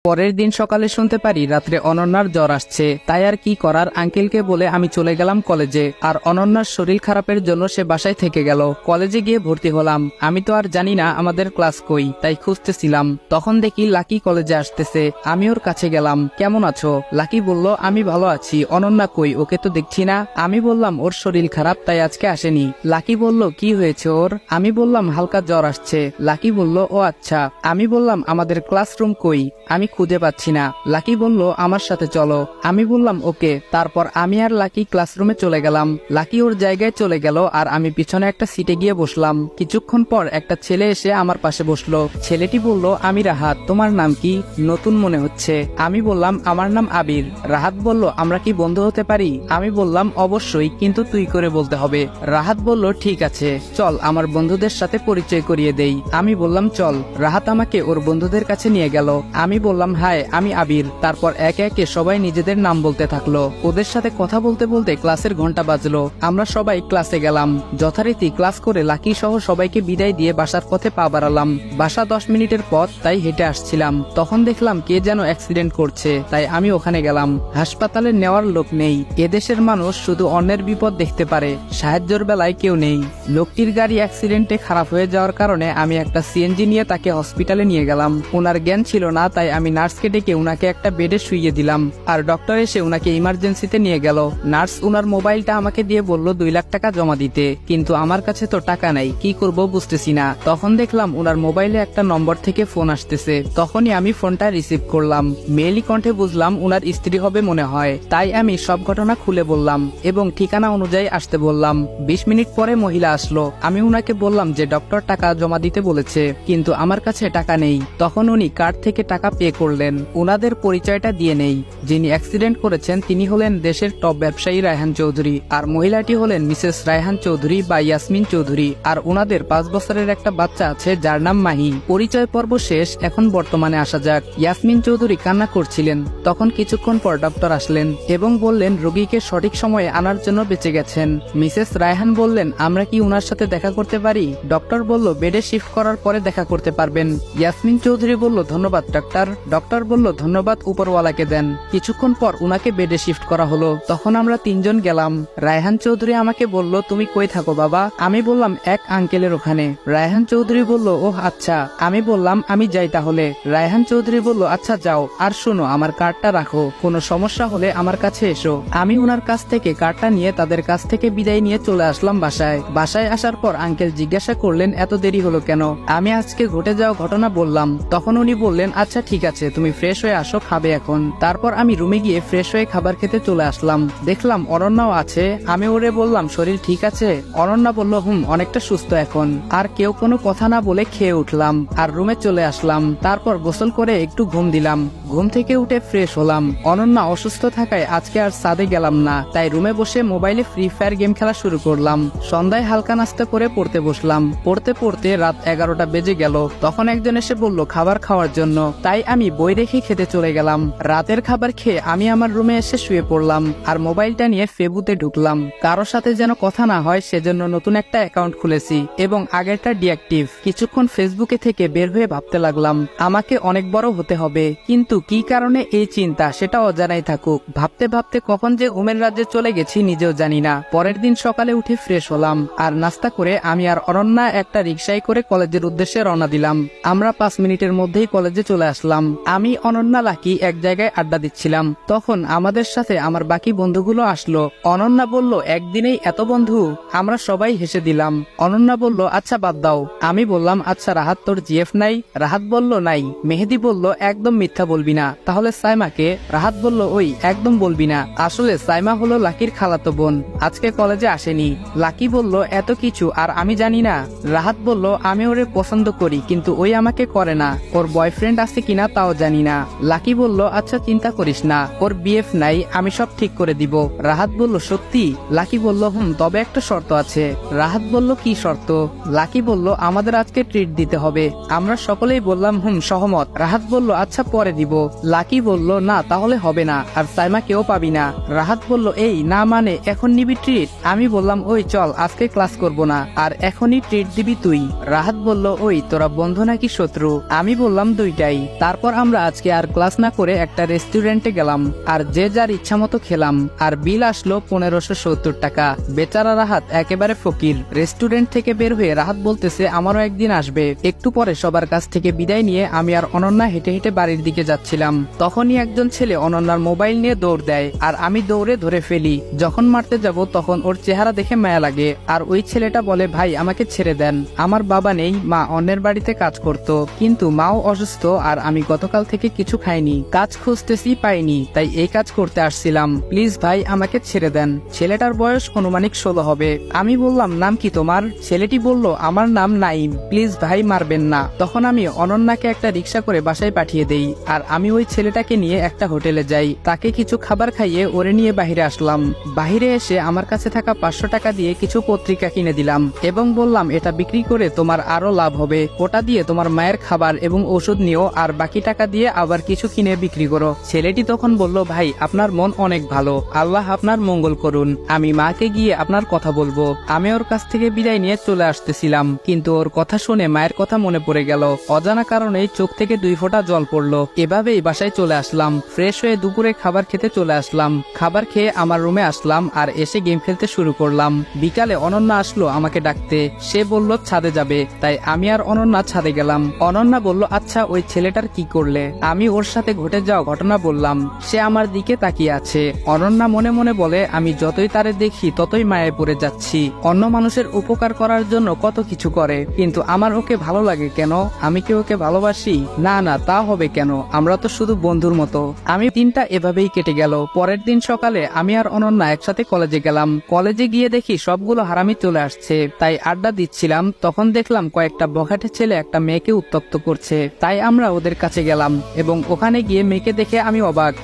পরের দিন সকালে শুনতে পারি রাত্রে অনন্যার জ্বর আসছে। তাই আর কি করার, আঙ্কেলকে বলে আমি চলে গেলাম কলেজে। আর অনন্যার শরীর খারাপের জন্য সে বাসায় থেকে গেল। কলেজে গিয়ে ভর্তি হলাম। আমি তো আর জানি না আমাদের ক্লাস কই, তাই খুঁজতেছিলাম। তখন দেখি লাকি কলেজে আসতেছে। আমি ওর কাছে গেলাম, কেমন আছো? লাকি বলল, আমি ভালো আছি। অনন্যা কই? ওকে তো দেখছি না। আমি বললাম ওর শরীর খারাপ, তাই আজকে আসেনি। লাকি বলল, কি হয়েছে ওর? আমি বললাম হালকা জ্বর আসছে। লাকি বলল, ও আচ্ছা। আমি বললাম আমাদের ক্লাসরুম কই? আমি খুঁজে পাচ্ছি না। লাকি বলল, আমার সাথে চলো। আমি বললাম ওকে। তারপর আমি আর লাকি ক্লাসরুমে চলে গেলাম। লাকি ওর জায়গায় চলে গেল আর আমি পিছনে একটা সিটে গিয়ে বসলাম। কিছুক্ষণ পর একটা ছেলে এসে আমার পাশে বসলো। ছেলেটি বলল, আমি রাহাত। তোমার নাম কি? নতুন মনে হচ্ছে। আমি বললাম আমার নাম আবির। রাহাত বলল, আমরা কি বন্ধু হতে পারি? আমি বললাম অবশ্যই, কিন্তু তুই করে বলতে হবে। রাহাত বলল, ঠিক আছে, চল আমার বন্ধুদের সাথে পরিচয় করিয়ে দেই। আমি বললাম চল। রাহাত আমাকে ওর বন্ধুদের কাছে নিয়ে গেল। আমি বললাম হাই, আমি আবির। তারপর একে একে সবাই নিজেদের নাম বলতে থাকলো। ওদের সাথে কথা বলতে বলতে ক্লাসের ঘন্টা বাজলো। আমরা সবাই ক্লাসে গেলাম। যথারীতি ক্লাস করে লাকি সহ সবাইকে বিদায় দিয়ে বাসার পথে পা বাড়ালাম। বাসা 10 মিনিটের পথ, তাই হেঁটে আসছিলাম। তখন দেখলাম কে যেন অ্যাক্সিডেন্ট করছে, তাই আমি ওখানে গেলাম। হাসপাতালে নেওয়ার লোক নেই। এদেশের মানুষ শুধু অন্যের বিপদ দেখতে পারে, সাহায্যের বেলায় কেউ নেই। লোকটির গাড়ি অ্যাক্সিডেন্টে খারাপ হয়ে যাওয়ার কারণে আমি একটা সিএনজি নিয়ে তাকে হসপিটালে নিয়ে গেলাম। ওনার জ্ঞান ছিল না, তাই আমি নার্সকে ডেকে উনাকে একটা বেডে শুইয়ে দিলাম। আর ডক্টর এসে উনাকে ইমার্জেন্সিতে নিয়ে গেল। নার্স উনার মোবাইলটা আমাকে দিয়ে বলল 2 লাখ টাকা জমা দিতে, কিন্তু আমার কাছে তো টাকা নাই, কি করব বুঝতেছি না। তখন দেখলাম উনার মোবাইলে একটা নম্বর থেকে ফোন আসতেছে। তখনই আমি ফোনটা রিসিভ করলাম। মেয়েলি কণ্ঠে বুঝলাম উনার স্ত্রী হবে মনে হয়, তাই আমি সব ঘটনা খুলে বললাম এবং ঠিকানা অনুযায়ী আসতে বললাম। 20 মিনিট পরে মহিলা আসলো। আমি উনাকে বললাম যে ডক্টর টাকা জমা দিতে বলেছে, কিন্তু আমার কাছে টাকা নেই। তখন উনি কার্ড থেকে টাকা পে করলেন। উনাদের পরিচয়টা দিয়ে নেই। যিনি অ্যাক্সিডেন্ট করেছেন তিনি হলেন দেশের টপ ব্যবসায়ী রায়হান চৌধুরী, আর মহিলাটি হলেন মিসেস রায়হান চৌধুরী বা ইয়াসমিন চৌধুরী। আর উনাদের 5 বছরের একটা বাচ্চা আছে যার নাম মাহি। পরিচয় পর্ব শেষ, এখন বর্তমানে আসা যাক। ইয়াসমিন চৌধুরী কান্না করছিলেন। তখন কিছুক্ষণ পর ডক্টর আসলেন এবং বললেন রোগীকে সঠিক সময়ে আনার জন্য বেঁচে গেছেন। মিসেস রায়হান বললেন, আমরা কি উনার সাথে দেখা করতে পারি? ডক্টর বলল, বেডে শিফট করার পরে দেখা করতে পারবেন। ইয়াসমিন চৌধুরী বলল, ধন্যবাদ ডাক্তার। ডক্টর বলল, ধন্যবাদ উপরওয়ালাকে দেন। কিছুক্ষণ পর উনাকে বেডে শিফট করা হলো। তখন আমরা 3 জন গেলাম। রায়হান চৌধুরী আমাকে বলল, তুমি কই থাকো বাবা? আমি বললাম এক আঙ্কেলের ওখানে। রায়হান চৌধুরী বলল, ওহ আচ্ছা। আমি বললাম আমি যাই তাহলে। রায়হান চৌধুরী বলল, আচ্ছা যাও, আর শোনো আমার কার্ডটা রাখো, কোনো সমস্যা হলে আমার কাছে এসো। আমি উনার কাছ থেকে কার্ডটা নিয়ে তাদের কাছ থেকে বিদায় নিয়ে চলে আসলাম বাসায়। বাসায় আসার পর আঙ্কেল জিজ্ঞাসা করলেন এত দেরি হলো কেন? আমি আজকে ঘটে যাওয়া ঘটনা বললাম। তখন উনি বললেন, আচ্ছা ঠিক আছে, তুমি ফ্রেশ হয়ে আসো, খাবে এখন। তারপর আমি রুমে গিয়ে ফ্রেশ হয়ে খাবার খেতে চলে আসলাম। দেখলাম অনন্যাও আছে। আমি ওরে বললাম, শরীর ঠিক আছে? অনন্যা বলল, অনেকটা সুস্থ এখন। আর কেউ কোনো কথা না বলে খেয়ে উঠলাম আর রুমে চলে আসলাম। তারপর গোসল করে একটু ঘুম দিলাম। ঘুম থেকে উঠে ফ্রেশ হলাম। অনন্যা অসুস্থ থাকায় আজকে আর ছাদে গেলাম না, তাই রুমে বসে মোবাইলে ফ্রি ফায়ার গেম খেলা শুরু করলাম। সন্ধ্যায় হালকা নাস্তা করে পড়তে বসলাম। পড়তে পড়তে রাত 11টা বেজে গেল। তখন একজন এসে বলল খাবার খাওয়ার জন্য, তাই আমি বই রেখে খেতে চলে গেলাম। রাতের খাবার খেয়ে আমি আমার রুমে এসে শুয়ে পড়লাম আর মোবাইলটা নিয়ে ফেসবুকে ঢুকলাম। কারোর সাথে যেন কথা না হয় সেজন্য নতুন একটা অ্যাকাউন্ট খুলেছি এবং আগেরটা ডিঅ্যাক্টিভ। কিছুক্ষণ ফেসবুকে থেকে বের হয়ে ভাবতে লাগলাম আমাকে অনেক বড় হতে হবে, কিন্তু কি কারণে এই চিন্তা সেটা অজানাই থাকুক। ভাবতে ভাবতে কখন যে ঘুমের রাজ্যে চলে গেছি নিজেও জানি না। পরের দিন সকালে উঠে ফ্রেশ হলাম আর নাস্তা করে আমি আর অনন্যা একটা রিকশায় করে কলেজের উদ্দেশ্যে রওনা দিলাম। আমরা 5 মিনিটের মধ্যেই কলেজে চলে আসলাম। আমি অনন্যা লাকি এক জায়গায় আড্ডা দিচ্ছিলাম। তখন আমাদের সাথে আমার বাকি বন্ধুগুলো আসলো। অনন্যা বলল, একদিনেই এত বন্ধু? আমরা সবাই হেসে দিলাম। অনন্যা বলল, আচ্ছা বাদ দাও। আমি বললাম, আচ্ছা রাহাত তোর জিএফ নাই? রাহাত বলল, নাই। মেহেদি বলল, একদম মিথ্যা বলবি না। তাহলে সাইমাকে? রাহাত বলল, ওই একদম বলবি না। আসলে সাইমা হলো লাকির খালাতো বোন, আজকে কলেজে আসেনি। লাকি বলল, এত কিছু আর আমি জানি না? রাহাত বলল, আমি ওরে পছন্দ করি, কিন্তু ওই আমাকে করে না। ওর বয়ফ্রেন্ড আছে কিনা তাও জানি না। লাকি বলল, আচ্ছা চিন্তা করিস না, ওর বিএফ নাই, আমি সব ঠিক করে দিব। রাহাত বলল, সত্যি? লাকি বলল, তবে একটা শর্ত আছে। রাহাত বলল, কি শর্ত? লাকি বলল, আমাদের আজকে ট্রিট দিতে হবে। আমরা সকলেই বললাম সহমত। রাহাত বলল, আচ্ছা পরে দিব। লাকি বলল, না তাহলে হবে না, আর সাইমা কেউ পাবি না। রাহাত বলল, এই না মানে এখন নিবি ট্রিট? আমি বললাম, ওই চল আজকে ক্লাস করব না, আর এখনই ট্রিট দিবি তুই। রাহাত বলল, ওই তোরা বন্ধু নাকি শত্রু? আমি বললাম, দুইটাই। তারপর তারপর আমরা আজকে আর ক্লাস না করে একটা রেস্টুরেন্টে গেলাম আর যে যার ইচ্ছা মতো খেলাম আর বিল আসলো 1570 টাকা। বেচারা রাহাত একেবারে ফকির। রেস্টুরেন্ট থেকে বের হয়ে রাহাত বলতেছে আমারও একদিন আসবে। একটু পরে সবার কাছ থেকে বিদায় নিয়ে আমি আর অনন্যা হেঁটে হেঁটে বাড়ির দিকে যাচ্ছিলাম। তখনই একজন ছেলে অনন্যার মোবাইল নিয়ে দৌড় দেয় আর আমি দৌড়ে ধরে ফেলি। যখন মারতে যাব তখন ওর চেহারা দেখে মায়া লাগে আর ওই ছেলেটা বলে ভাই আমাকে ছেড়ে দেন, আমার বাবা নেই, মা অন্যের বাড়িতে কাজ করত, কিন্তু মাও অসুস্থ আর আমি গতকাল থেকে কিছু খাইনি, কাজ খুঁজতেছি পাইনি, তাই এই কাজ করতে আসছিলাম, প্লিজ ভাই আমাকে ছেড়ে দেন। ছেলেটার বয়স অনুমানিক 16 হবে। আমি বললাম নাম কি তোমার? ছেলেটি বলল আমার নাম নাইম, প্লিজ ভাই মারবেন না। তখন আমি অনন্যাকে একটা রিক্সা করে বাসায় পাঠিয়ে দেই আর আমি ওই ছেলেটাকে নিয়ে একটা হোটেলে যাই, তাকে কিছু খাবার খাইয়ে ওরে নিয়ে বাহিরে আসলাম। বাহিরে এসে আমার কাছে থাকা 500 টাকা দিয়ে কিছু পত্রিকা কিনে দিলাম এবং বললাম এটা বিক্রি করে তোমার আরো লাভ হবে, ওটা দিয়ে তোমার মায়ের খাবার এবং ওষুধ নিও আর বাকি টাকা দিয়ে আবার কিছু কিনে বিক্রি করো। ছেলেটি তখন বলল ভাই আপনার মন অনেক ভালো, আল্লাহ আপনার মঙ্গল করুন, আমি মাকে গিয়ে আপনার কথা বলবো। আমি ওর কাছ থেকে বিদায় নিয়ে চলে আসতেছিলাম, কিন্তু ওর কথা শুনে মায়ের কথা মনে পড়ে গেল। অজানা কারণেই চোখ থেকে 2 ফোঁটা জল পড়লো। এভাবেই বাসায় চলে আসলাম। ফ্রেশ হয়ে দুপুরে খাবার খেতে চলে আসলাম। খাবার খেয়ে আমার রুমে আসলাম আর এসে গেম খেলতে শুরু করলাম। বিকালে অনন্যা আসলো আমাকে ডাকতে। সে বলল ছাদে যাবে, তাই আমি আর অনন্যা ছাদে গেলাম। অনন্যা বলল আচ্ছা ওই ছেলেটার কি করলে? আমি ওর সাথে ঘটে যাওয়া ঘটনা বললাম। সে আমার দিকে তাকিয়ে আছে। অনন্যা মনে মনে বলে আমি যতই তারে দেখি ততই মায়ায় পড়ে যাচ্ছি। অন্য মানুষের উপকার করার জন্য কত কিছু করে, কিন্তু আমার ওকে ভালো লাগে কেন? আমি কি ওকে ভালোবাসি? না না, তা হবে কেন, আমরা তো শুধু বন্ধুর মতো। আমি দিনটা এভাবেই কেটে গেল। পরের দিন সকালে আমি আর অনন্যা একসাথে কলেজে গেলাম। কলেজে গিয়ে দেখি সবগুলো হারামি চলে আসছে, তাই আড্ডা দিচ্ছিলাম। তখন দেখলাম কয়েকটা বখাটে ছেলে একটা মেয়েকে উত্ত্যক্ত করছে, তাই আমরা ওদের কাছে গেলাম এবং ওখানে গিয়ে মেয়েকে দেখে আমি অবাক।